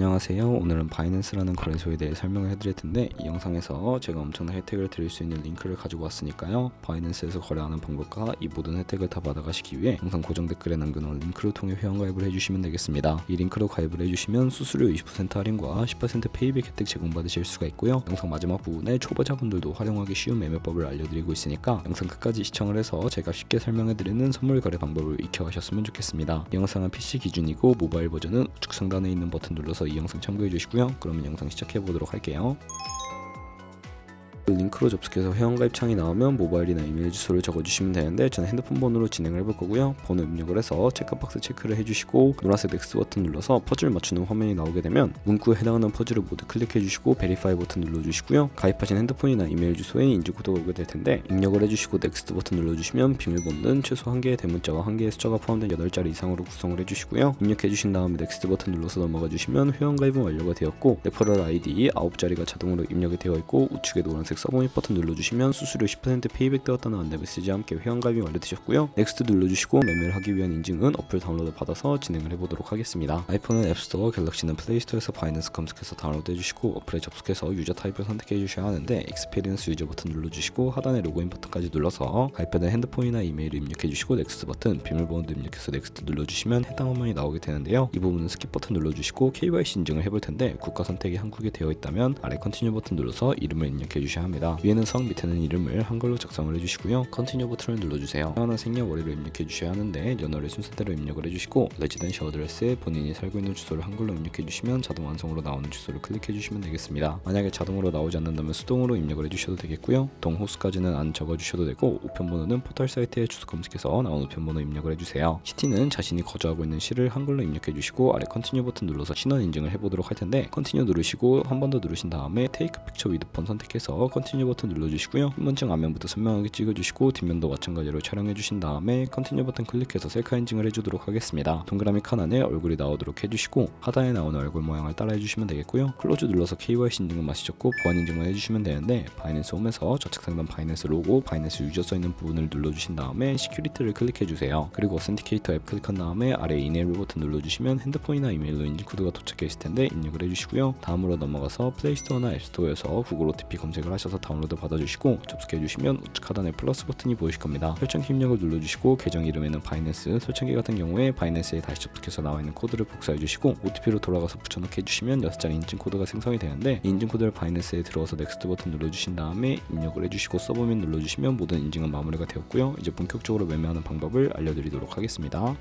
안녕하세요. 오늘은 바이낸스라는 거래소에 대해 설명을 해드릴 텐데, 이 영상에서 제가 엄청난 혜택을 드릴 수 있는 링크를 가지고 왔으니까요, 바이낸스에서 거래하는 방법과 이 모든 혜택을 다 받아가시기 위해 영상 고정 댓글에 남겨놓은 링크를 통해 회원가입을 해주시면 되겠습니다. 이 링크로 가입을 해주시면 수수료 20% 할인과 10% 페이백 혜택 제공받으실 수가 있고요, 영상 마지막 부분에 초보자분들도 활용하기 쉬운 매매법을 알려드리고 있으니까 영상 끝까지 시청을 해서 제가 쉽게 설명해드리는 선물 거래 방법을 익혀가셨으면 좋겠습니다. 이 영상은 PC 기준이고 모바일 버전은 우측 상단에 있는 버튼 눌러서 이 영상 참고해 주시고요. 그러면 영상 시작해 보도록 할게요. 링크로 접속해서 회원가입 창이 나오면 모바일이나 이메일 주소를 적어주시면 되는데, 저는 핸드폰 번호로 진행을 해볼 거고요. 번호 입력을 해서 체크박스 체크를 해주시고 노란색 넥스트 버튼 눌러서 퍼즐 맞추는 화면이 나오게 되면 문구에 해당하는 퍼즐을 모두 클릭해 주시고 베리파이 버튼 눌러주시고요. 가입하신 핸드폰이나 이메일 주소에 인증코드가 오게 될 텐데, 입력을 해주시고 넥스트 버튼 눌러주시면 비밀번호는 최소 1개의 대문자와 1개의 숫자가 포함된 8자리 이상으로 구성을 해주시고요. 입력해 주신 다음에 넥스트 버튼 눌러서 넘어가 주시면 회원가입은 완료가 되었고, 레퍼럴 아이디 9자리가 자동으로 입력이 되어 있고, 우측에 노란색 서브밋 버튼 눌러주시면 수수료 10% 페이백 되었다는 안내 메시지와 함께 회원가입이 완료되셨고요. 넥스트 눌러주시고 매매를 하기 위한 인증은 어플 다운로드 받아서 진행을 해보도록 하겠습니다. 아이폰은 앱스토어, 갤럭시는 플레이스토어에서 바이낸스 검색해서 다운로드 해주시고 어플에 접속해서 유저 타입을 선택해 주셔야 하는데, 익스피리언스 유저 버튼 눌러주시고 하단에 로그인 버튼까지 눌러서 가입하는 핸드폰이나 이메일을 입력해 주시고 넥스트 버튼, 비밀번호도 입력해서 넥스트 눌러주시면 해당 화면이 나오게 되는데요. 이 부분은 스킵 버튼 눌러주시고 KYC 인증을 해볼 텐데, 국가 선택이 한국에 되어 있다면 아래 컨티뉴 버튼 눌러서 이름을 입력해 주셔야 합니다. 위에는 성, 밑에는 이름을 한글로 작성을 해주시고요. 컨티뉴 버튼을 눌러주세요. 태어난 생년월일을 입력해 주셔야 하는데, 연월일 순서대로 입력을 해주시고 레지던셜 어드레스에 본인이 살고 있는 주소를 한글로 입력해 주시면 자동 완성으로 나오는 주소를 클릭해 주시면 되겠습니다. 만약에 자동으로 나오지 않는다면 수동으로 입력을 해주셔도 되겠고요. 동호수까지는 안 적어주셔도 되고, 우편번호는 포털 사이트에 주소 검색해서 나온 우편번호 입력을 해주세요. 시티는 자신이 거주하고 있는 시를 한글로 입력해 주시고 아래 컨티뉴 버튼 눌러서 신원 인증을 해보도록 할 텐데, 컨티뉴 누르시고 한 번 더 누르신 다음에 테이크 픽처 위드 폰 선택해서 컨티뉴 버튼 눌러주시고요. 신분증 앞면부터 선명하게 찍어주시고 뒷면도 마찬가지로 촬영해주신 다음에 컨티뉴 버튼 클릭해서 셀카 인증을 해주도록 하겠습니다. 동그라미 칸 안에 얼굴이 나오도록 해주시고 하단에 나오는 얼굴 모양을 따라 해주시면 되겠고요. 클로즈 눌러서 KYC 인증은 마치셨고 보안 인증만 해주시면 되는데, 바이낸스 홈에서 좌측 상단 바이낸스 로고, 바이낸스 유저 써있는 부분을 눌러주신 다음에 시큐리티를 클릭해주세요. 그리고 어센티케이터 앱 클릭한 다음에 아래 이네이블 버튼 눌러주시면 핸드폰이나 이메일로 인증코드가 도착해 있을 텐데 입력을 해주시고요. 다음으로 넘어가서 플레이스토어나 앱스토어에서 구글 OTP 검색을 하셔서 다운로드 받아주시고 접속해주시면 우측 하단에 플러스 버튼이 보이실 겁니다. 설정키 입력을 눌러주시고 계정 이름에는 바이낸스, 설정키 같은 경우에 바이낸스에 다시 접속해서 나와있는 코드를 복사해주시고 OTP로 돌아가서 붙여넣기 해주시면 6자리 인증코드가 생성이 되는데, 이 인증코드를 바이낸스에 들어와서 넥스트 버튼 눌러주신 다음에 입력을 해주시고 서브밋 눌러주시면 모든 인증은 마무리가 되었고요. 이제 본격적으로 매매하는 방법을 알려드리도록 하겠습니다.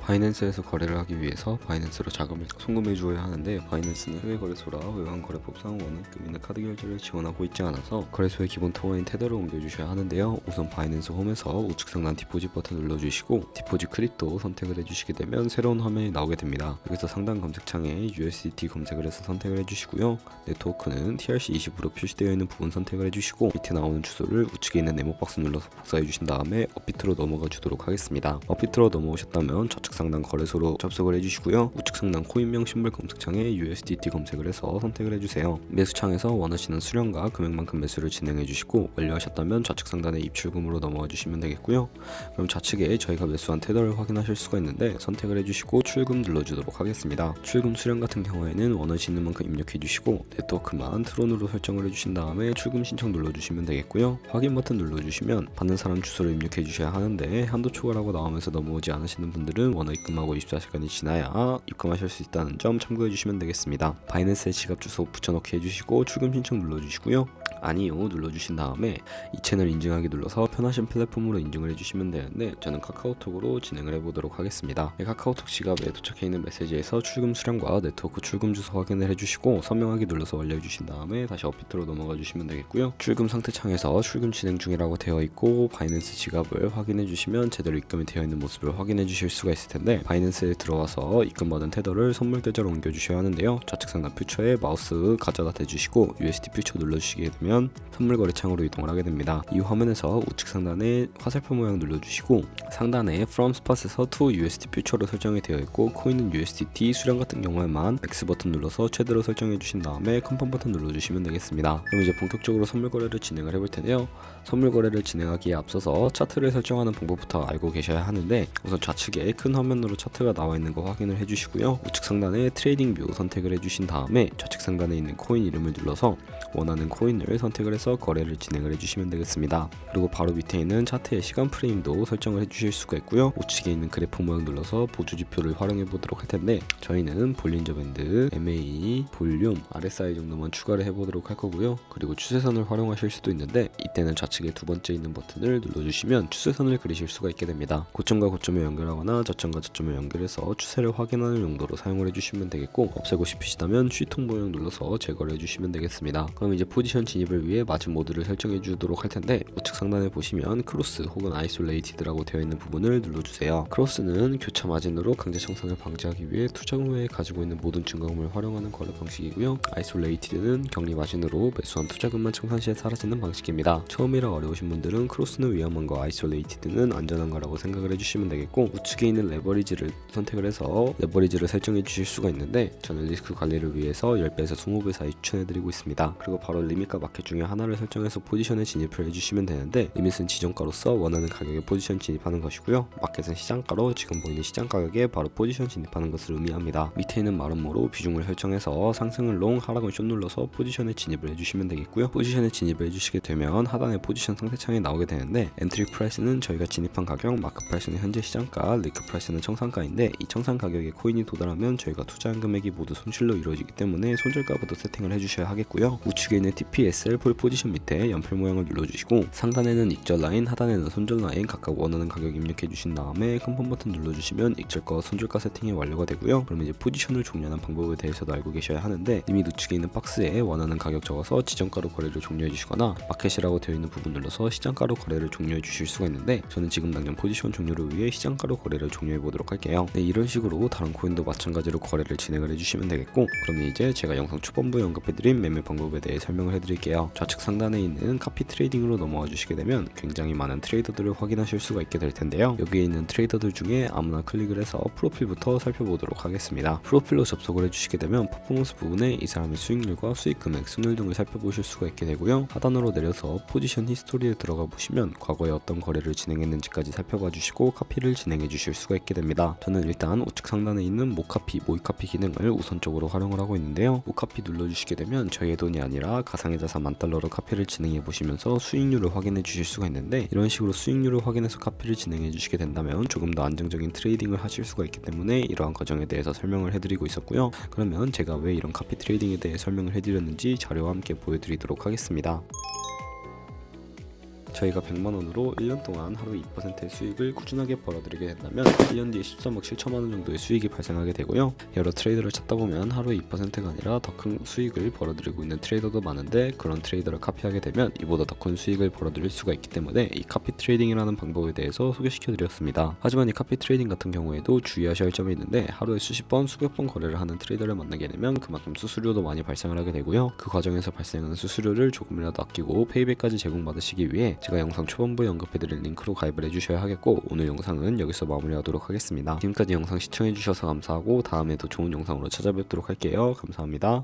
바이낸스에서 거래를 하기 위해서 바이낸스로 자금을 송금해 주어야 하는데, 바이낸스는 해외 거래소라 외환거래법상 원화금 있는 카드 결제를 지원하고 있지 않아서 거래소의 기본 토어인 테더를 옮겨주셔야 하는데요. 우선 바이낸스 홈에서 우측 상단 디포짓 버튼 눌러주시고 디포짓 크립토 선택을 해주시게 되면 새로운 화면이 나오게 됩니다. 여기서 상단 검색창에 USDT 검색을 해서 선택을 해주시고요. 네트워크는 TRC20으로 표시되어 있는 부분 선택을 해주시고 밑에 나오는 주소를 우측에 있는 네모 박스 눌러서 복사해 주신 다음에 업비트로 넘어가 주도록 하겠습니다. 업비트로 넘어오셨다면 좌측 상단 거래소로 접속을 해주시고요. 우측 상단 코인명 심볼 검색창에 USDT 검색을 해서 선택을 해주세요. 매수창에서 원하시는 수량과 금액만큼 매수를 진행해 주시고, 완료하셨다면 좌측 상단에 입출금으로 넘어가 주시면 되겠고요. 그럼 좌측에 저희가 매수한 테더를 확인하실 수가 있는데, 선택을 해주시고 출금 눌러주도록 하겠습니다. 출금 수량 같은 경우에는 원하시는 만큼 입력해 주시고 네트워크만 트론으로 설정을 해주신 다음에 출금 신청 눌러주시면 되겠고요. 확인 버튼 눌러주시면 받는 사람 주소를 입력해 주셔야 하는데, 한도 초과라고 나오면서 넘어오지 않으시는 분들은 원화 입금하고 24시간이 지나야 입금하실 수 있다는 점 참고해 주시면 되겠습니다. 바이낸스의 지갑 주소 붙여넣기 해주시고 출금 신청 눌러주시고요. 아니요 눌러주신 다음에 이 채널 인증하기 눌러서 편하신 플랫폼으로 인증을 해주시면 되는데, 저는 카카오톡으로 진행을 해보도록 하겠습니다. 카카오톡 지갑에 도착해 있는 메시지에서 출금 수량과 네트워크 출금 주소 확인을 해주시고 서명하기 눌러서 완료해주신 다음에 다시 업비트로 넘어가 주시면 되겠고요. 출금 상태 창에서 출금 진행 중이라고 되어 있고 바이낸스 지갑을 확인해 주시면 제대로 입금이 되어 있는 모습을 확인해 주실 수가 있을 텐데, 바이낸스에 들어와서 입금받은 테더를 선물 계좌로 옮겨 주셔야 하는데요. 좌측 상단 퓨처에 마우스 가져다 대주시고 USD 퓨처 눌러주시게 되면 선물 거래 창으로 이동을 하게 됩니다. 이 화면에서 우측 상단에 화살표 모양 눌러주시고 상단에 From Spot에서 to USD 퓨처로 설정이 되어 있고, 코인은 USDT, 수량 같은 경우에만 X 버튼 눌러서 최대로 설정해 주신 다음에 컨펌 버튼 눌러주시면 되겠습니다. 그럼 이제 본격적으로 선물 거래를 진행을 해볼 텐데요. 선물 거래를 진행하기에 앞서서 차트를 설정하는 방법부터 알고 계셔야 하는데, 우선 좌측에 큰 화면 화면으로 차트가 나와 있는 거 확인을 해주시고요. 우측 상단에 트레이딩 뷰 선택을 해주신 다음에 좌측 상단에 있는 코인 이름을 눌러서 원하는 코인을 선택을 해서 거래를 진행을 해주시면 되겠습니다. 그리고 바로 밑에 있는 차트의 시간 프레임도 설정을 해주실 수가 있고요. 우측에 있는 그래프 모양 눌러서 보조 지표를 활용해 보도록 할 텐데 저희는 볼린저 밴드, MA, 볼륨, RSI 정도만 추가를 해보도록 할 거고요. 그리고 추세선을 활용하실 수도 있는데 이때는 좌측에 두 번째 있는 버튼을 눌러주시면 추세선을 그리실 수가 있게 됩니다. 고점과 고점을 연결하거나 저점과 저점을 연결해서 추세를 확인하는 용도로 사용을 해주시면 되겠고, 없애고 싶으시다면 C통 모양 눌러서 제거를 해주시면 되겠습니다. 그럼 이제 포지션 진입을 위해 마진 모드를 설정해 주도록 할 텐데 우측 상단에 보시면 크로스 혹은 아이솔레이티드라고 되어 있는 부분을 눌러주세요. 크로스는 교차 마진으로 강제 청산을 방지하기 위해 투자금 외에 가지고 있는 모든 증거금을 활용하는 거래 방식이고요. 아이솔레이티드는 격리 마진으로 매수한 투자금만 청산 시에 사라지는 방식입니다. 처음이라 어려우신 분들은 크로스는 위험한 거, 아이솔레이티드는 안전한 거라고 생각을 해주시면 되겠고, 우측에 있는 레버리지를 선택을 해서 레버리지를 설정해 주실 수가 있는데 저는 리스크 관리를 위해서 10배에서 20배 사이 추천해드리고 있습니다. 그리고 바로 리밋과 마켓 중에 하나를 설정해서 포지션에 진입을 해주시면 되는데, 리밋은 지정가로서 원하는 가격에 포지션 진입하는 것이고요. 마켓은 시장가로 지금 보이는 시장 가격에 바로 포지션 진입하는 것을 의미합니다. 밑에 있는 마름모로 비중을 설정해서 상승을 롱, 하락을 숏 눌러서 포지션에 진입을 해주시면 되겠고요. 포지션에 진입을 해주시게 되면 하단에 포지션 상태창이 나오게 되는데, 엔트리 프라이스는 저희가 진입한 가격, 마크 프라이스는 현재 시장가, 리크 프라이스는 청산가인데 이 청산 가격에 코인이 도달하면 저희가 투자한 금액이 모두 손실로 이루어지기 때문에 손절가부터 세팅을 해주셔야 하겠고요. 우측에 있는 TPSL 폴 포지션 밑에 연필 모양을 눌러주시고 상단에는 익절 라인, 하단에는 손절 라인 각각 원하는 가격 입력해 주신 다음에 컨펌 버튼 눌러주시면 익절가, 손절가 세팅이 완료가 되고요. 그럼 이제 포지션을 종료하는 방법에 대해서도 알고 계셔야 하는데, 이미 우측에 있는 박스에 원하는 가격 적어서 지정가로 거래를 종료해 주시거나 마켓이라고 되어 있는 부분 눌러서 시장가로 거래를 종료해 주실 수가 있는데 저는 지금 당장 포지션 종료를 위해 시장가로 거래를 종료해 보도록 할게요. 네, 이런 식으로 다른 코인도 마찬가지로 거래를 진행을 해주시면 되겠고, 그러면 이제 제가 영상 초반부에 언급해드린 매매 방법에 대해 설명을 해드릴게요. 좌측 상단에 있는 카피 트레이딩으로 넘어와 주시게 되면 굉장히 많은 트레이더들을 확인하실 수가 있게 될 텐데요. 여기에 있는 트레이더들 중에 아무나 클릭을 해서 프로필부터 살펴보도록 하겠습니다. 프로필로 접속을 해주시게 되면 퍼포먼스 부분에 이 사람의 수익률과 수익 금액, 승률 등을 살펴보실 수가 있게 되고요. 하단으로 내려서 포지션 히스토리에 들어가 보시면 과거에 어떤 거래를 진행했는지까지 살펴봐 주시고 카피를 진행해 주실 수가 있게 됩니다. 저는 일단 우측 상단에 있는 모카피, 모이카피 기능을 우선적으로 활용을 하고 있는데요. 모카피 눌러주시게 되면 저의 돈이 아니라 가상의 자산 $10,000로 카피를 진행해 보시면서 수익률을 확인해 주실 수가 있는데, 이런 식으로 수익률을 확인해서 카피를 진행해 주시게 된다면 조금 더 안정적인 트레이딩을 하실 수가 있기 때문에 이러한 과정에 대해서 설명을 해드리고 있었고요. 그러면 제가 왜 이런 카피 트레이딩에 대해 설명을 해드렸는지 자료와 함께 보여드리도록 하겠습니다. 저희가 100만원으로 1년 동안 하루 2%의 수익을 꾸준하게 벌어들이게 된다면 1년 뒤에 13억 7천만원 정도의 수익이 발생하게 되고요. 여러 트레이더를 찾다 보면 하루에 2%가 아니라 더 큰 수익을 벌어들이고 있는 트레이더도 많은데, 그런 트레이더를 카피하게 되면 이보다 더 큰 수익을 벌어들일 수가 있기 때문에 이 카피 트레이딩이라는 방법에 대해서 소개시켜 드렸습니다. 하지만 이 카피 트레이딩 같은 경우에도 주의하셔야 할 점이 있는데, 하루에 수십 번, 수백 번 거래를 하는 트레이더를 만나게 되면 그만큼 수수료도 많이 발생을 하게 되고요. 그 과정에서 발생하는 수수료를 조금이라도 아끼고 페이백까지 제공받으시기 위해 제가 영상 초반부에 언급해드린 링크로 가입을 해주셔야 하겠고, 오늘 영상은 여기서 마무리하도록 하겠습니다. 지금까지 영상 시청해주셔서 감사하고 다음에 더 좋은 영상으로 찾아뵙도록 할게요. 감사합니다.